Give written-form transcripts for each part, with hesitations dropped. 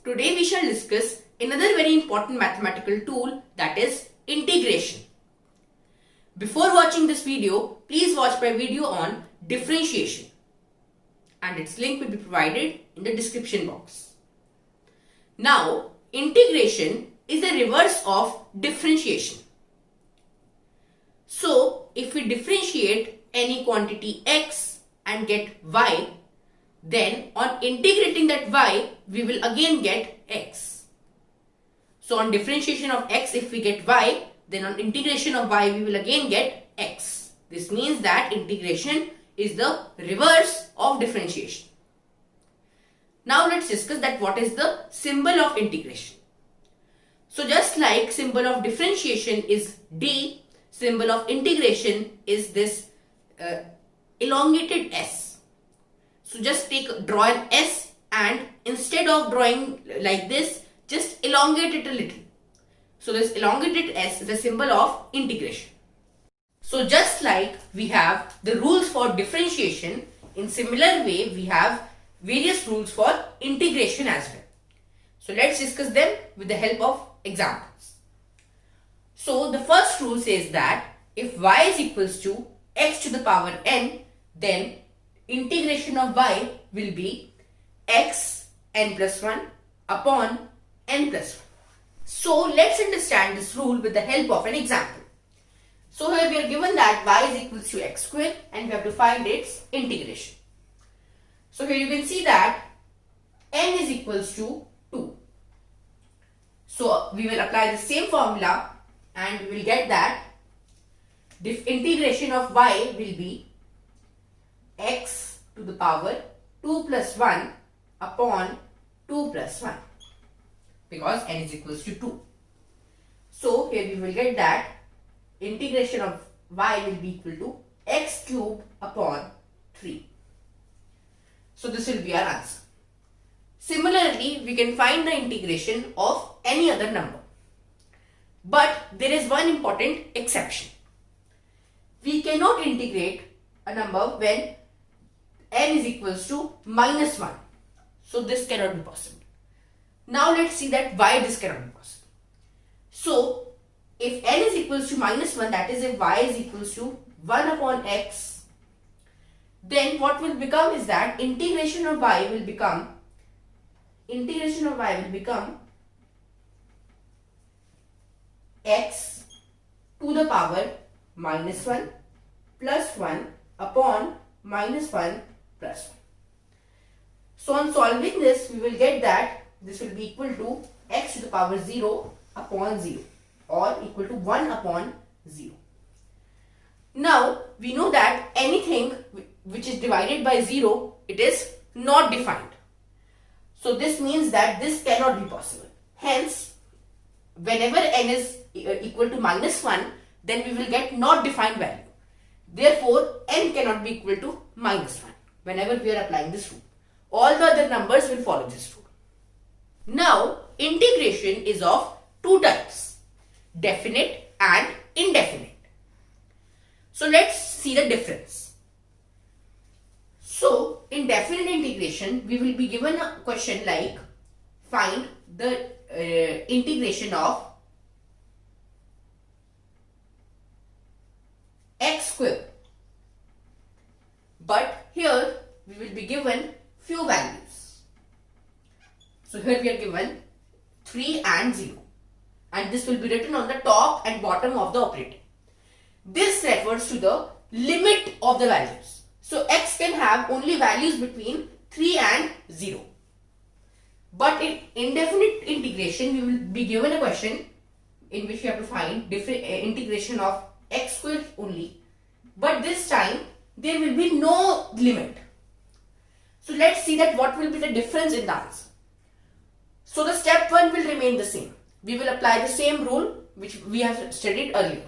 Today we shall discuss another very important mathematical tool, that is integration. Before watching this video, please watch my video on differentiation and its link will be provided in the description box. Now, integration is the reverse of differentiation. So, if we differentiate any quantity x and get y, then on integrating that y, we will again get x. So on differentiation of x, if we get y, then on integration of y, we will again get x. This means that integration is the reverse of differentiation. Now let's discuss that what is the symbol of integration. So just like symbol of differentiation is d, symbol of integration is this elongated s. So just draw an S and instead of drawing like this, just elongate it a little. So this elongated S is a symbol of integration. So just like we have the rules for differentiation, in similar way we have various rules for integration as well. So let's discuss them with the help of examples. So the first rule says that if y is equals to x to the power n, then integration of y will be x n plus 1 upon n plus 1. So let's understand this rule with the help of an example. So here we are given that y is equals to x square and we have to find its integration. So here you can see that n is equals to 2. So we will apply the same formula and we will get that the integration of y will be x to the power 2 plus 1 upon 2 plus 1 because n is equals to 2. So here we will get that integration of y will be equal to x cube upon 3. So this will be our answer. Similarly, we can find the integration of any other number. But there is one important exception. We cannot integrate a number when n is equals to minus 1. So this cannot be possible. Now let's see that why this cannot be possible. So if n is equals to minus 1, that is if y is equals to 1 upon x, then what will become is that integration of y will become x to the power minus 1 plus 1 upon minus 1 plus 1. So on solving this, we will get that this will be equal to x to the power 0 upon 0 or equal to 1 upon 0. Now we know that anything which is divided by 0, it is not defined. So this means that this cannot be possible. Hence, whenever n is equal to minus 1, then we will get not defined value. Therefore, n cannot be equal to minus 1 whenever we are applying this rule. All the other numbers will follow this rule. Now, integration is of two types, definite and indefinite. So let's see the difference. So in definite integration, we will be given a question like find the integration of x square. But here we will be given few values. So here we are given 3 and 0 and this will be written on the top and bottom of the operator. This refers to the limit of the values. So x can have only values between 3 and 0. But in indefinite integration, we will be given a question in which we have to find integration of x squared only. But this time, there will be no limit. So let's see that what will be the difference in the answer. So the step 1 will remain the same. We will apply the same rule which we have studied earlier.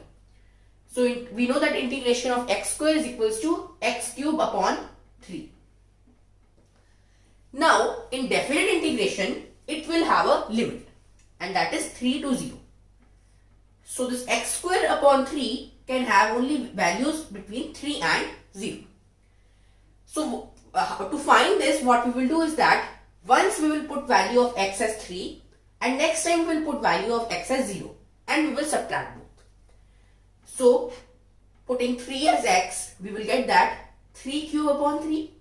So we know that integration of x square is equals to x cube upon 3. Now in definite integration, it will have a limit and that is 3 to 0. So this x square upon 3 can have only values between 3 and 0. So to find this, what we will do is that Once we will put value of x as 3 and next time we will put value of x as 0 and we will subtract both. So putting 3 as x, we will get that 3 cube upon 3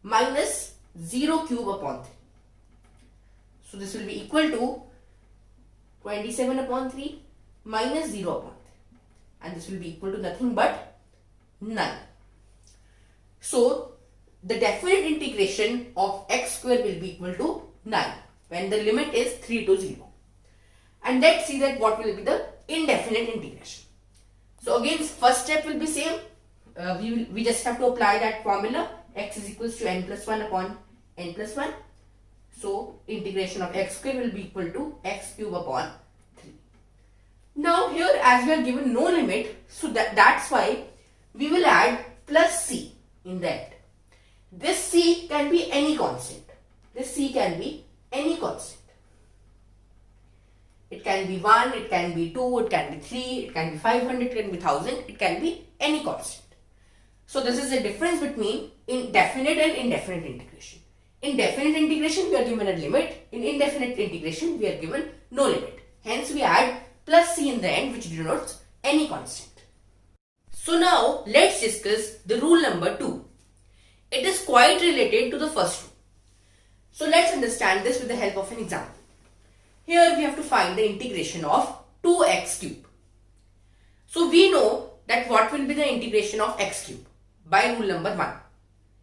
minus 0 cube upon 3. So this will be equal to 27 upon 3 minus 0 upon 3. And this will be equal to nothing but 9. So the definite integration of x square will be equal to 9 when the limit is 3 to 0. And let's see that what will be the indefinite integration. So again, first step will be same. We just have to apply that formula. X is equals to n plus 1 upon n plus 1. So integration of x square will be equal to x cube upon 3. Now here, as we are given no limit, so that's why we will add plus c in the end. This c can be any constant. This c can be any constant. It can be 1, it can be 2, it can be 3, it can be 500, it can be 1000, it can be any constant. So this is the difference between definite and indefinite integration. In definite integration, we are given a limit. In indefinite integration, we are given no limit. Hence, we add plus c in the end, which denotes any constant. So now, let's discuss the rule number 2. It is quite related to the first rule. So let's understand this with the help of an example. Here we have to find the integration of 2x cube. So we know that what will be the integration of x cube by rule number 1.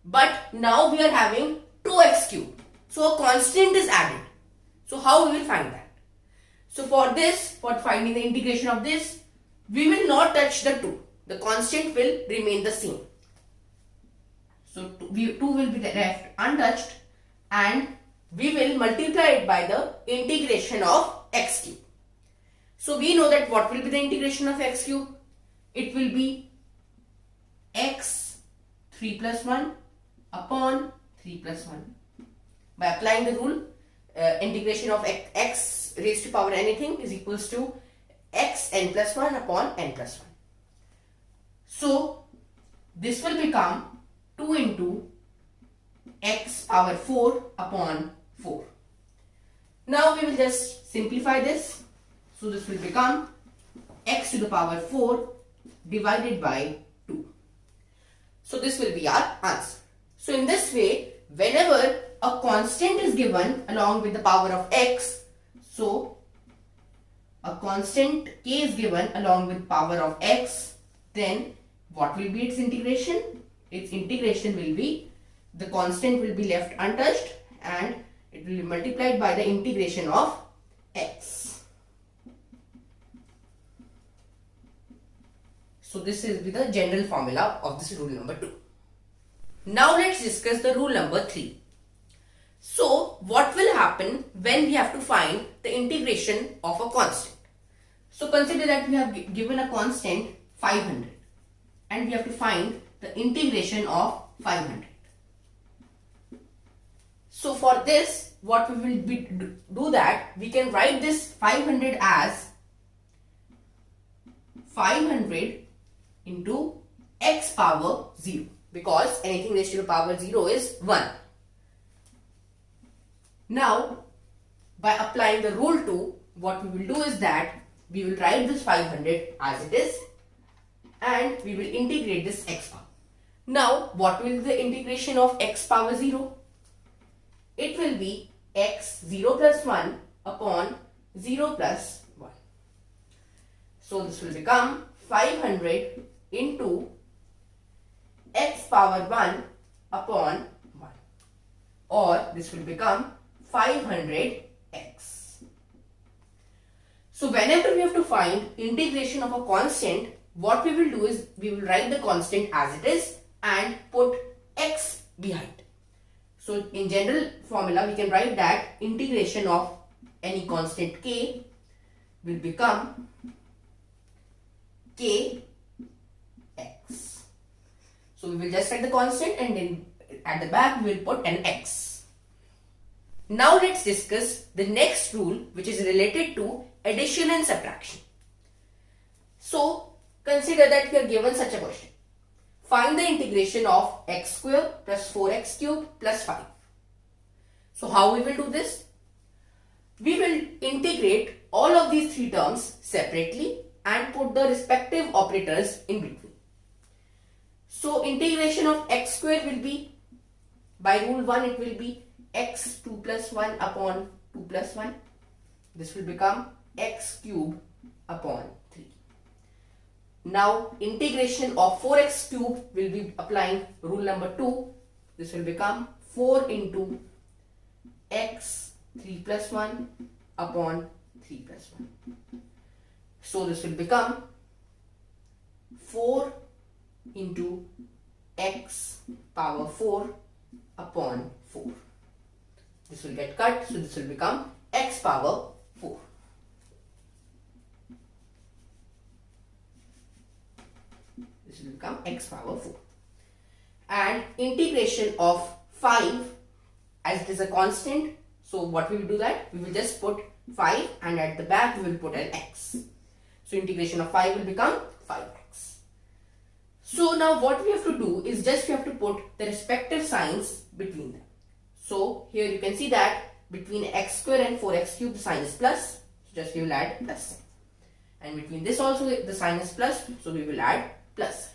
But now we are having 2x cube. So a constant is added. So how we will find that? So for this, for finding the integration of this, we will not touch the 2. The constant will remain the same. So 2 will be left untouched and we will multiply it by the integration of x cube. So we know that what will be the integration of x cube? It will be x 3 plus 1 upon 3 plus 1. By applying the rule, integration of x raised to power anything is equals to x n plus 1 upon n plus 1. So this will become 2 into x power 4 upon 4. Now we will just simplify this. So this will become x to the power 4 divided by 2. So this will be our answer. So in this way, whenever a constant is given along with the power of x, so a constant k is given along with power of x, then what will be its integration? Its integration will be, the constant will be left untouched and it will be multiplied by the integration of x. So this is the general formula of this rule number 2. Now let's discuss the rule number 3. So what will happen when we have to find the integration of a constant? So consider that we have given a constant 500 and we have to find the integration of 500. So for this, what we will do that, we can write this 500 as 500 into x power 0, because anything raised to the power 0 is 1. Now, by applying the rule 2, what we will do is that we will write this 500 as it is and we will integrate this x power. Now, what will be the integration of x power 0? It will be x 0 plus 1 upon 0 plus 1. So this will become 500 into x power 1 upon 1, or this will become 500x. So whenever we have to find integration of a constant, what we will do is we will write the constant as it is and put x behind. So in general formula, we can write that integration of any constant k will become kx. So we will just write the constant and then at the back we will put an x. Now let's discuss the next rule, which is related to addition and subtraction. So consider that we are given such a question. Find the integration of x square plus 4x cube plus 5. So how we will do this? We will integrate all of these three terms separately and put the respective operators in between. So integration of x square will be, by rule 1 it will be x 2 plus 1 upon 2 plus 1. This will become x cube upon 3. Now integration of 4x cube will be applying rule number 2. This will become 4 into x 3 plus 1 upon 3 plus 1. So this will become 4 into x power 4 upon 4. This will get cut, so this will become x power 4. This will become x power 4. And integration of 5, as it is a constant, so what we will do that? We will just put 5 and at the back we will put an x. So integration of 5 will become 5x. So now what we have to do is just we have to put the respective signs between them. So here you can see that between x square and 4x cube the sign is plus. So just we will add plus sign. And between this also the sign is plus. So we will add plus sign.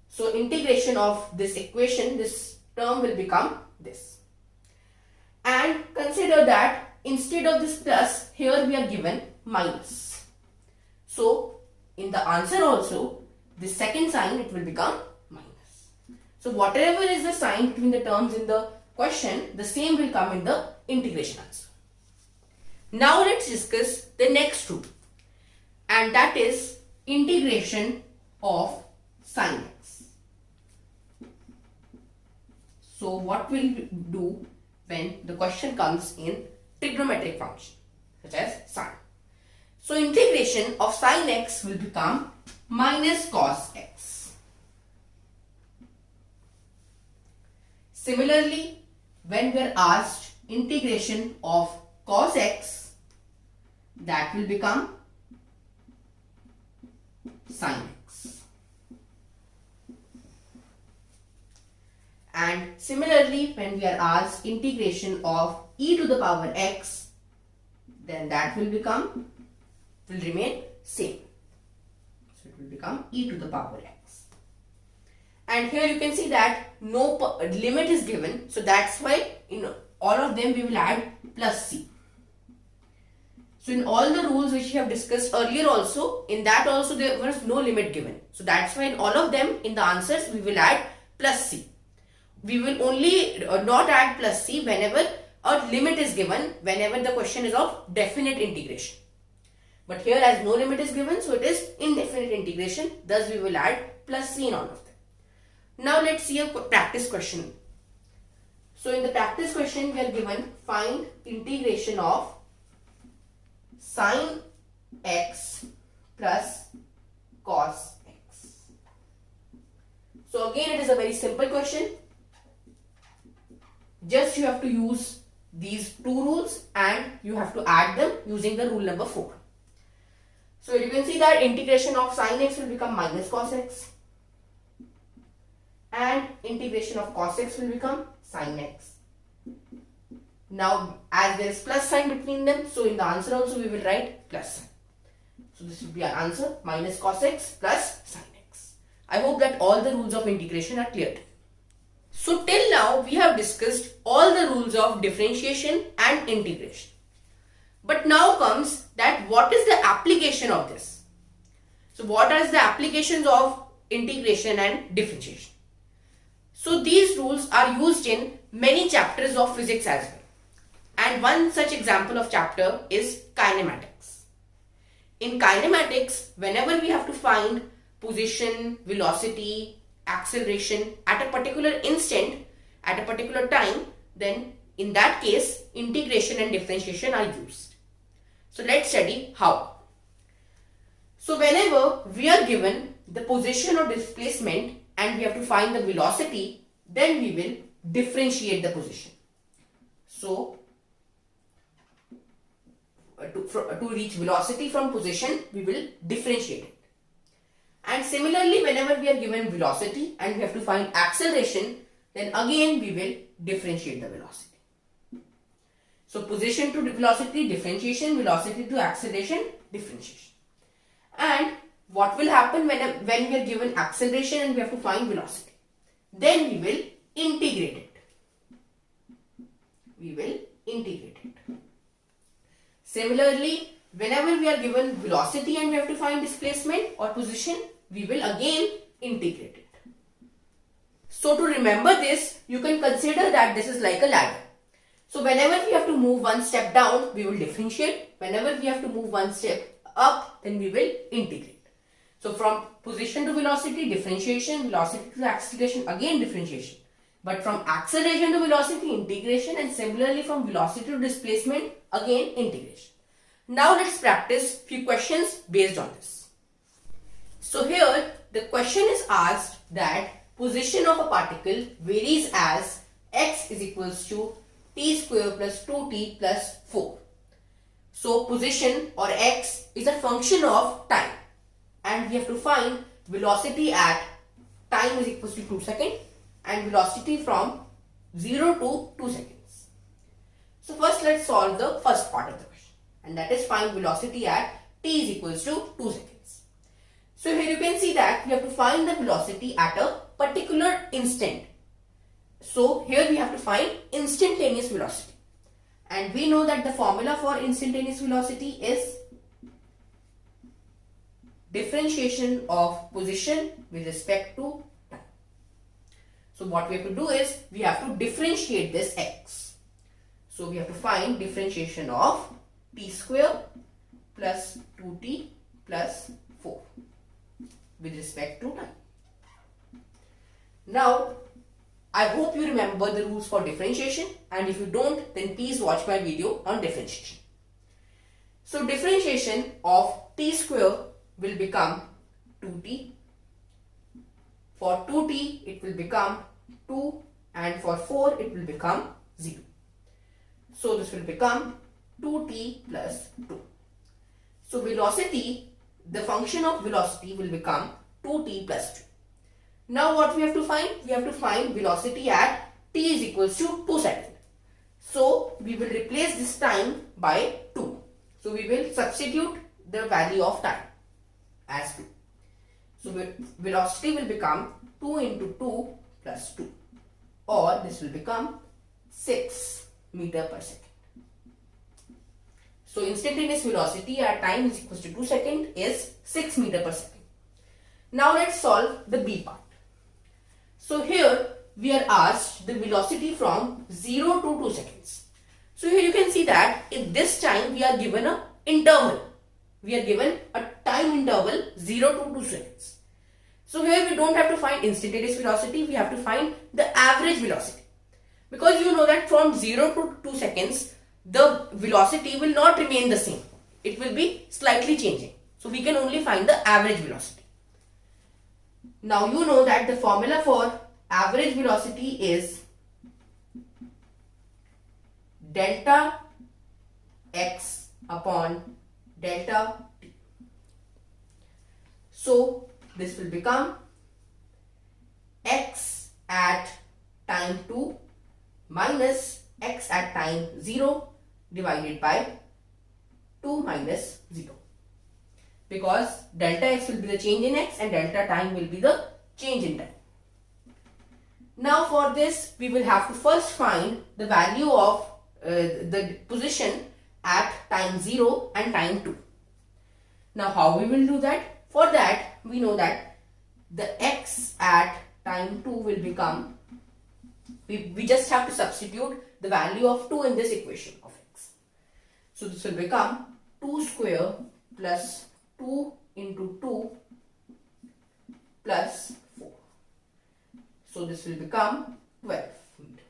So integration of this equation, this term will become this. And consider that instead of this plus, here we are given minus. So in the answer also, the second sign it will become minus. So whatever is the sign between the terms in the question, the same will come in the integration answer. Now let's discuss the next rule, and that is integration of sin x. So what will we do when the question comes in trigonometric function such as sin? So integration of sin x will become minus cos x. Similarly, when we are asked integration of cos x, that will become sin x. And similarly, when we are asked integration of e to the power x, then that will remain same. So it will become e to the power x. And here you can see that no limit is given. So that's why in all of them we will add plus c. So in all the rules which we have discussed earlier also, in that also there was no limit given. So that's why in all of them in the answers we will add plus c. We will only not add plus c whenever a limit is given, whenever the question is of definite integration. But here as no limit is given, so it is indefinite integration. Thus we will add plus c in all of them. Now let's see a practice question. So in the practice question we are given find integration of sin x plus cos x. So again it is a very simple question. Just you have to use these two rules and you have to add them using the rule number 4. So you can see that integration of sin x will become minus cos x and integration of cos x will become sin x. Now as there is plus sign between them, so in the answer also we will write plus sign. So this will be our answer, minus cos x plus sin x. I hope that all the rules of integration are clear to you. So till now we have discussed all the rules of differentiation and integration. But now comes that what is the application of this? So what are the applications of integration and differentiation? So these rules are used in many chapters of physics as well. And one such example of chapter is kinematics. In kinematics, whenever we have to find position, velocity, acceleration at a particular instant, at a particular time, then in that case, integration and differentiation are used. So let's study how. So whenever we are given the position or displacement and we have to find the velocity, then we will differentiate the position. So to reach velocity from position, we will differentiate it. And similarly, whenever we are given velocity and we have to find acceleration, then again we will differentiate the velocity. So position to velocity, differentiation, velocity to acceleration, differentiation. And what will happen when we are given acceleration and we have to find velocity? Then we will integrate it. We will integrate it. Similarly, whenever we are given velocity and we have to find displacement or position, we will again integrate it. So to remember this, you can consider that this is like a ladder. So whenever we have to move one step down, we will differentiate. Whenever we have to move one step up, then we will integrate. So from position to velocity, differentiation, velocity to acceleration, again differentiation. But from acceleration to velocity, integration, and similarly from velocity to displacement, again integration. Now let's practice few questions based on this. So here the question is asked that position of a particle varies as x is equals to t square plus 2t plus 4. So position or x is a function of time, and we have to find velocity at time is equals to 2 seconds and velocity from 0 to 2 seconds. So first let's solve the first part of the question, and that is find velocity at t is equals to 2 seconds. So here you can see that we have to find the velocity at a particular instant. So here we have to find instantaneous velocity, and we know that the formula for instantaneous velocity is differentiation of position with respect to time. So what we have to do is we have to differentiate this x. So we have to find differentiation of t square plus 2t plus 4 with respect to time. Now I hope you remember the rules for differentiation, and if you don't, then please watch my video on differentiation. So differentiation of t square will become 2t. For 2t it will become 2, and for 4 it will become 0. So this will become 2t plus 2. So velocity, the function of velocity will become 2t plus 2. Now what we have to find? We have to find velocity at t is equals to 2 seconds. So we will replace this time by 2. So we will substitute the value of time as 2. So velocity will become 2 into 2 plus 2, or this will become 6 meter per second. So instantaneous velocity at time is equals to 2 seconds is 6 meter per second. Now let's solve the B part. So here we are asked the velocity from 0 to 2 seconds. So here you can see that in this time we are given an interval. We are given a time interval 0 to 2 seconds. So here we don't have to find instantaneous velocity, we have to find the average velocity. Because you know that from 0 to 2 seconds, the velocity will not remain the same. It will be slightly changing. So we can only find the average velocity. Now you know that the formula for average velocity is delta x upon delta t. So this will become x at time 2 minus x at time 0 divided by 2 minus 0. Because delta x will be the change in x and delta time will be the change in time. Now for this we will have to first find the value of the position at time 0 and time 2. Now how we will do that? For that we know that the x at time 2 will become, we just have to substitute the value of 2 in this equation of x. So this will become 2 square plus 2 into 2 plus 4. So this will become 12 meter.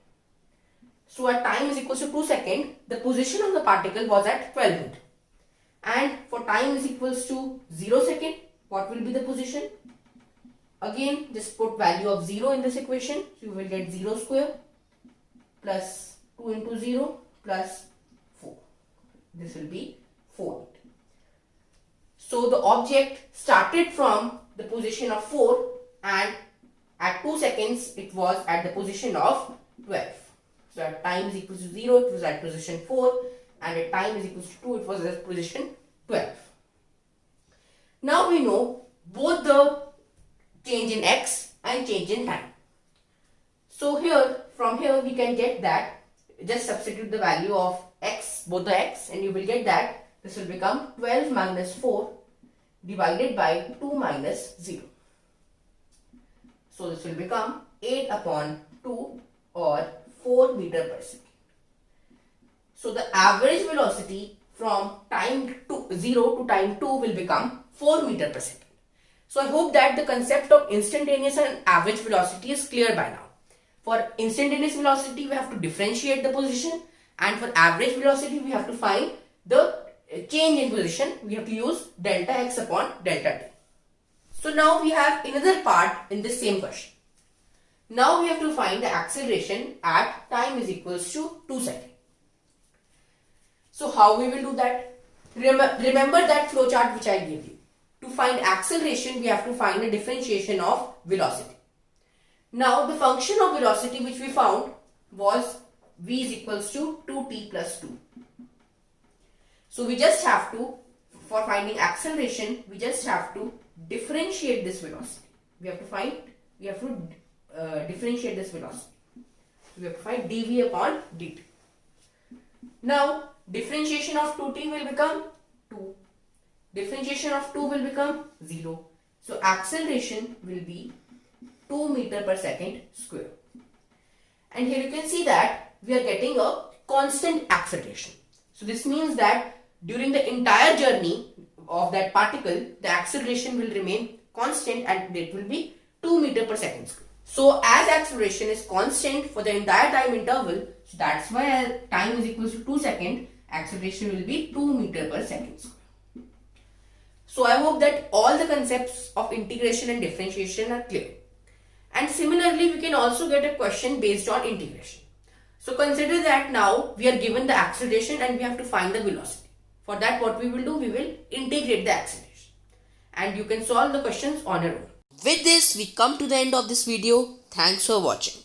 So at time is equals to 2 seconds, the position of the particle was at 12 meter. And for time is equals to 0 second, what will be the position? Again, just put value of 0 in this equation. So you will get 0 square plus 2 into 0 plus 4. This will be 4 meter. So the object started from the position of 4 and at 2 seconds it was at the position of 12. So at time is equal to 0, it was at position 4, and at time is equal to 2, it was at position 12. Now we know both the change in x and change in time. So here, from here we can get that, just substitute the value of x, both the x, and you will get that this will become 12 minus 4 divided by 2 minus 0. So this will become 8 upon 2 or 4 meter per second. So the average velocity from time 0 to time 2 will become 4 meter per second. So I hope that the concept of instantaneous and average velocity is clear by now. For instantaneous velocity, we have to differentiate the position, and for average velocity, we have to find the change in position. We have to use delta x upon delta t. So now we have another part in this same question. Now we have to find the acceleration at time is equals to 2 seconds. So how we will do that? Remember that flowchart which I gave you. To find acceleration, we have to find the differentiation of velocity. Now the function of velocity which we found was v is equals to 2t plus 2. So we just have to, for finding acceleration, we just have to differentiate this velocity. We have to differentiate this velocity. We have to find dv upon dt. Now differentiation of 2t will become 2. Differentiation of 2 will become 0. So acceleration will be 2 meter per second square. And here you can see that we are getting a constant acceleration. So this means that during the entire journey of that particle, the acceleration will remain constant and it will be 2 meter per second square. So as acceleration is constant for the entire time interval, so that's why time is equal to 2 seconds, acceleration will be 2 meter per second square. So I hope that all the concepts of integration and differentiation are clear. And similarly, we can also get a question based on integration. So consider that now we are given the acceleration and we have to find the velocity. For that, what we will do, we will integrate the acceleration. And you can solve the questions on your own. With this, we come to the end of this video. Thanks for watching.